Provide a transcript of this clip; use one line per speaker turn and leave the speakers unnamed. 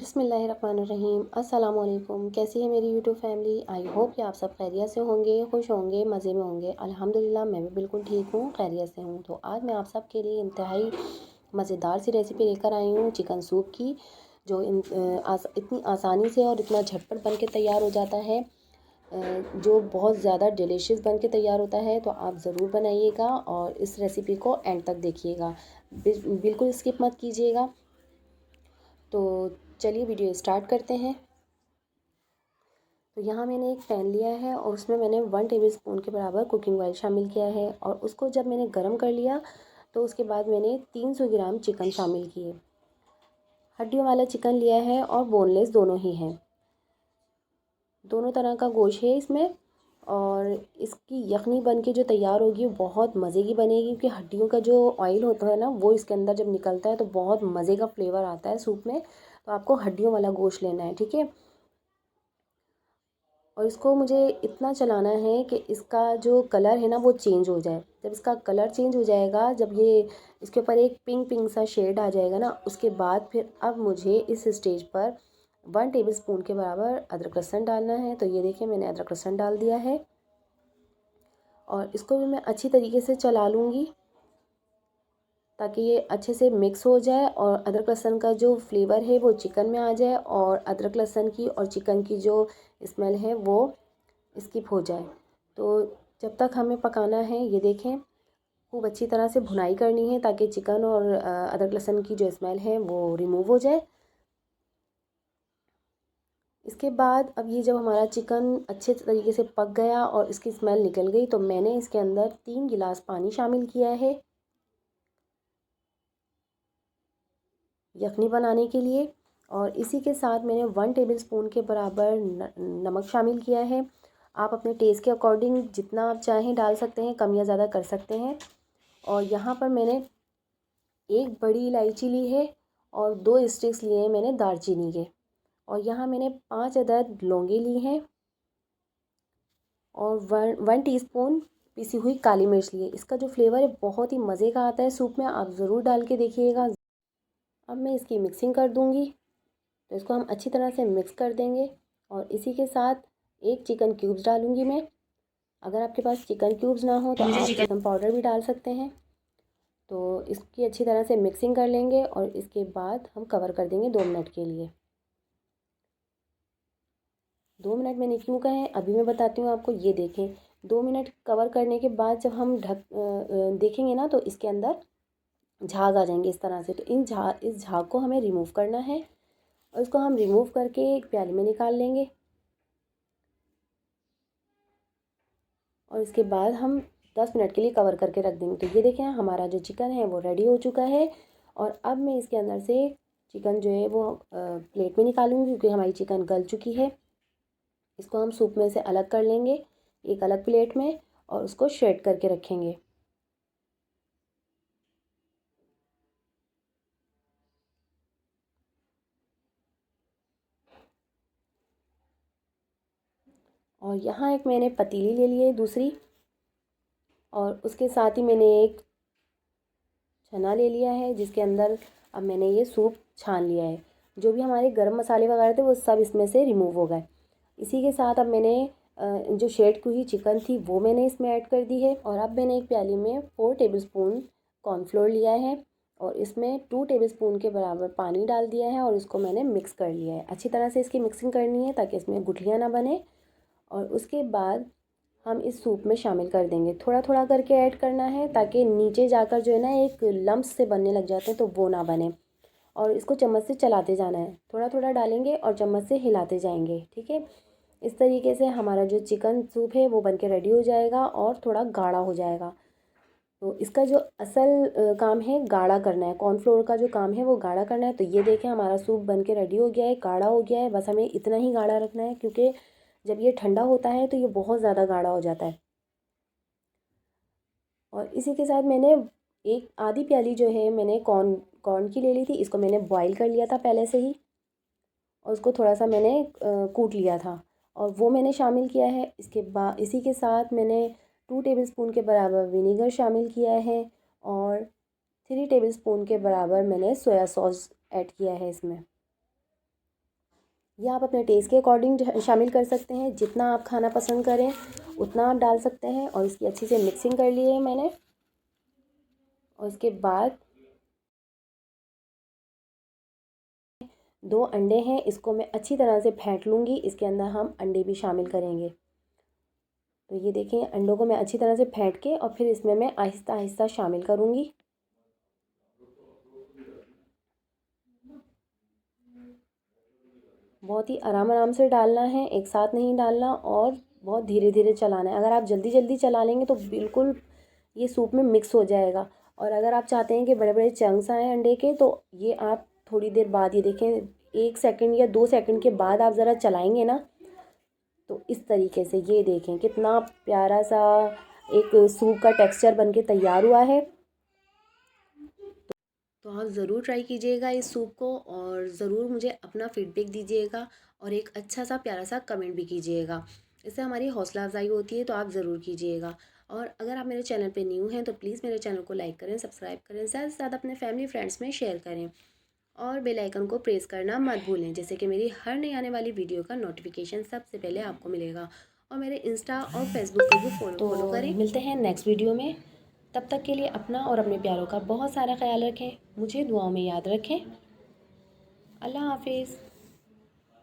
बिस्मिल्लाहिर्रहमानिर्रहीम। अस्सलाम वालेकुम। कैसी है मेरी यूट्यूब फैमिली? आई होप कि आप सब खैरियत से होंगे, खुश होंगे, मज़े में होंगे। अल्हम्दुलिल्लाह मैं भी बिल्कुल ठीक हूँ, खैरियत से हूँ। तो आज मैं आप सब के लिए इंतहाई मज़ेदार सी रेसिपी लेकर आई हूँ चिकन सूप की, जो इतनी आसानी से और इतना झटपट बन के तैयार हो जाता है, जो बहुत ज़्यादा डिलीशियस बन के तैयार होता है। तो आप ज़रूर बनाइएगा और इस रेसिपी को एंड तक देखिएगा, बिल्कुल स्किप मत कीजिएगा। तो चलिए वीडियो स्टार्ट करते हैं। तो यहाँ मैंने एक पैन लिया है और उसमें मैंने 1 टेबलस्पून के बराबर कुकिंग ऑयल शामिल किया है, और उसको जब मैंने गरम कर लिया तो उसके बाद मैंने 300 ग्राम चिकन शामिल किए। हड्डियों वाला चिकन लिया है और बोनलेस दोनों ही हैं, दोनों तरह का गोश्त है इसमें। और इसकी यखनी बन के जो तैयार होगी वो बहुत मज़े की बनेगी, क्योंकि हड्डियों का जो ऑयल होता है ना, वो इसके अंदर जब निकलता है तो बहुत मज़े का फ्लेवर आता है सूप में। तो आपको हड्डियों वाला गोश्त लेना है, ठीक है। और इसको मुझे इतना चलाना है कि इसका जो कलर है ना वो चेंज हो जाए। जब इसका कलर चेंज हो जाएगा, जब ये इसके ऊपर एक पिंक पिंक सा शेड आ जाएगा ना, उसके बाद फिर अब मुझे इस स्टेज पर 1 टेबलस्पून के बराबर अदरक लहसुन डालना है। तो ये देखिए मैंने अदरक लहसुन डाल दिया है, और इसको भी मैं अच्छी तरीके से चला लूँगी ताकि ये अच्छे से मिक्स हो जाए और अदरक लहसुन का जो फ्लेवर है वो चिकन में आ जाए, और अदरक लहसुन की और चिकन की जो स्मेल है वो स्किप हो जाए। तो जब तक हमें पकाना है, ये देखें खूब अच्छी तरह से भुनाई करनी है ताकि चिकन और अदरक लहसुन की जो स्मेल है वो रिमूव हो जाए। इसके बाद अब ये जब हमारा चिकन अच्छे तरीके से पक गया और इसकी स्मेल निकल गई, तो मैंने इसके अंदर 3 गिलास पानी शामिल किया है यखनी बनाने के लिए। और इसी के साथ मैंने 1 टेबलस्पून के बराबर नमक शामिल किया है। आप अपने टेस्ट के अकॉर्डिंग जितना आप चाहें डाल सकते हैं, कम या ज़्यादा कर सकते हैं। और यहाँ पर मैंने एक बड़ी इलायची ली है और 2 स्टिक्स लिए हैं मैंने दालचीनी के। और यहाँ मैंने 5 अदद लौंगे ली हैं और वन टीस्पून पिसी हुई काली मिर्च ली है। इसका जो फ्लेवर है बहुत ही मज़े का आता है सूप में, आप ज़रूर डाल के देखिएगा। अब मैं इसकी मिक्सिंग कर दूँगी, तो इसको हम अच्छी तरह से मिक्स कर देंगे। और इसी के साथ एक चिकन क्यूब्स डालूँगी मैं। अगर आपके पास चिकन क्यूब्स ना हो तो आप चिकन पाउडर भी डाल सकते हैं। तो इसकी अच्छी तरह से मिक्सिंग कर लेंगे और इसके बाद हम कवर कर देंगे 2 मिनट के लिए। 2 मिनट मैंने क्यों कहा है अभी मैं बताती हूँ आपको। ये देखें 2 मिनट कवर करने के बाद जब हम देखेंगे ना, तो इसके अंदर झाग आ जाएंगे इस तरह से। तो इस झाग को हमें रिमूव करना है, और इसको हम रिमूव करके एक प्याले में निकाल लेंगे। और इसके बाद हम 10 मिनट के लिए कवर करके रख देंगे। तो ये देखें हमारा जो चिकन है वो रेडी हो चुका है। और अब मैं इसके अंदर से चिकन जो है वो प्लेट में निकालूंगी, क्योंकि हमारी चिकन गल चुकी है। इसको हम सूप में से अलग कर लेंगे एक अलग प्लेट में, और उसको श्रेड करके रखेंगे। और यहाँ एक मैंने पतीली ले ली है दूसरी, और उसके साथ ही मैंने एक छना ले लिया है जिसके अंदर अब मैंने ये सूप छान लिया है। जो भी हमारे गरम मसाले वगैरह थे वो सब इसमें से रिमूव हो गए। इसी के साथ अब मैंने जो शेड की हुई चिकन थी वो मैंने इसमें ऐड कर दी है। और अब मैंने एक प्याली में 4 टेबलस्पून कॉर्नफ्लोर लिया है, और इसमें 2 टेबलस्पून के बराबर पानी डाल दिया है, और इसको मैंने मिक्स कर लिया है। अच्छी तरह से इसकी मिक्सिंग करनी है ताकि इसमें गुठलियाँ ना बने। और उसके बाद हम इस सूप में शामिल कर देंगे, थोड़ा थोड़ा करके ऐड करना है ताकि नीचे जाकर जो है ना एक लम्स से बनने लग जाते हैं तो वो ना बने। और इसको चम्मच से चलाते जाना है, थोड़ा थोड़ा डालेंगे और चम्मच से हिलाते जाएंगे, ठीक है। इस तरीके से हमारा जो चिकन सूप है वो बनके रेडी हो जाएगा और थोड़ा गाढ़ा हो जाएगा। तो इसका जो असल काम है गाढ़ा करना है, कॉर्नफ्लोर का जो काम है वो गाढ़ा करना है। तो ये देखें हमारा सूप बनके रेडी हो गया है, गाढ़ा हो गया है। बस हमें इतना ही गाढ़ा रखना है, क्योंकि जब ये ठंडा होता है तो ये बहुत ज़्यादा गाढ़ा हो जाता है। और इसी के साथ मैंने एक आधी प्याली जो है मैंने कॉर्न की ले ली थी। इसको मैंने बॉईल कर लिया था पहले से ही, और उसको थोड़ा सा मैंने कूट लिया था, और वो मैंने शामिल किया है। इसके बाद इसी के साथ मैंने 2 टेबलस्पून के बराबर विनीगर शामिल किया है, और 3 टेबलस्पून के बराबर मैंने सोया सॉस ऐड किया है इसमें। या आप अपने टेस्ट के अकॉर्डिंग शामिल कर सकते हैं। जितना आप खाना पसंद करें उतना आप डाल सकते हैं। और इसकी अच्छी से मिक्सिंग कर ली है मैंने। और इसके बाद 2 अंडे हैं, इसको मैं अच्छी तरह से फेंट लूँगी। इसके अंदर हम अंडे भी शामिल करेंगे। तो ये देखें, अंडों को मैं अच्छी तरह से फेंट के और फिर इसमें मैं आहिस्ता आहिस्ता शामिल करूँगी। बहुत ही आराम आराम से डालना है, एक साथ नहीं डालना और बहुत धीरे धीरे चलाना है। अगर आप जल्दी जल्दी चला लेंगे तो बिल्कुल ये सूप में मिक्स हो जाएगा। और अगर आप चाहते हैं कि बड़े बड़े चंक्स आएँ अंडे के, तो ये आप थोड़ी देर बाद, ये देखें 1 सेकंड या 2 सेकंड के बाद आप ज़रा चलाएंगे ना, तो इस तरीके से ये देखें कितना प्यारा सा एक सूप का टेक्सचर बनके तैयार हुआ है। तो आप ज़रूर ट्राई कीजिएगा इस सूप को और ज़रूर मुझे अपना फीडबैक दीजिएगा और एक अच्छा सा प्यारा सा कमेंट भी कीजिएगा। इससे हमारी हौसला अफजाई होती है, तो आप ज़रूर कीजिएगा। और अगर आप मेरे चैनल पे न्यू हैं तो प्लीज़ मेरे चैनल को लाइक करें, सब्सक्राइब करें, ज़्यादा से ज़्यादा अपने फैमिली फ्रेंड्स में शेयर करें और बेल आइकन को प्रेस करना मत भूलें, जैसे कि मेरी हर नई आने वाली वीडियो का नोटिफिकेशन सबसे पहले आपको मिलेगा। और मेरे इंस्टा और फेसबुक को भी फॉलो करें। मिलते हैं नेक्स्ट वीडियो में। तब तक के लिए अपना और अपने प्यारों का बहुत सारा ख्याल रखें। मुझे दुआओं में याद रखें। अल्लाह हाफिज़।